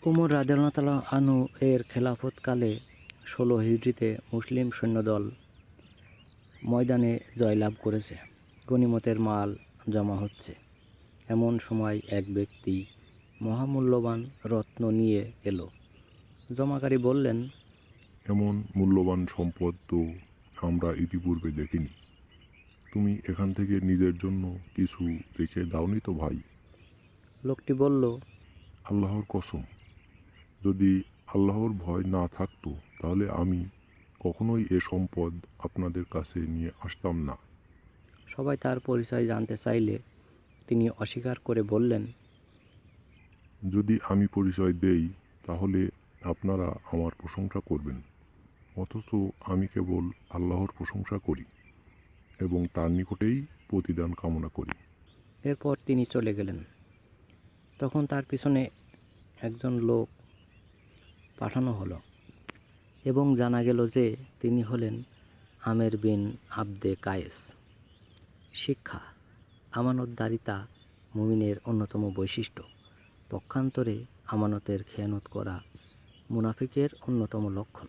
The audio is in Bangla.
উমর রাদিয়াল্লাহু তাআলা আনহু এর খেলাফতকালে ১৬ হিজরিতে মুসলিম সৈন্যদল ময়দানে জয়লাভ করেছে। গনিমতের মাল জমা হচ্ছে। এমন সময় এক ব্যক্তি মহামূল্যবান রত্ন নিয়ে এলো। জমাকারী বললেন, এমন মূল্যবান সম্পদ তো আমরা ইতিপূর্বে দেখিনি। তুমি এখান থেকে নিজের জন্য কিছু রেখে দাওনি তো ভাই? লোকটি বলল, আল্লাহর কসম, যদি আল্লাহর ভয় না থাকতো তাহলে আমি কখনোই এ সম্পদ আপনাদের কাছে নিয়ে আসতাম না। সবাই তার পরিচয় জানতে চাইলে তিনি অস্বীকার করে বললেন, যদি আমি পরিচয় দেই তাহলে আপনারা আমার প্রশংসা করবেন, অথচ আমি কেবল আল্লাহর প্রশংসা করি এবং তার নিকটেই প্রতিদান কামনা করি। এরপর তিনি চলে গেলেন। তখন তার পিছনে একজন লোক পাঠানো হলো এবং জানা গেল যে তিনি হলেন আমের বিন আবদে কায়েস। শিক্ষা: আমানতদারিতা মুমিনের অন্যতম বৈশিষ্ট্য। পক্ষান্তরে আমানতের খেয়ানত করা মুনাফিকের অন্যতম লক্ষণ।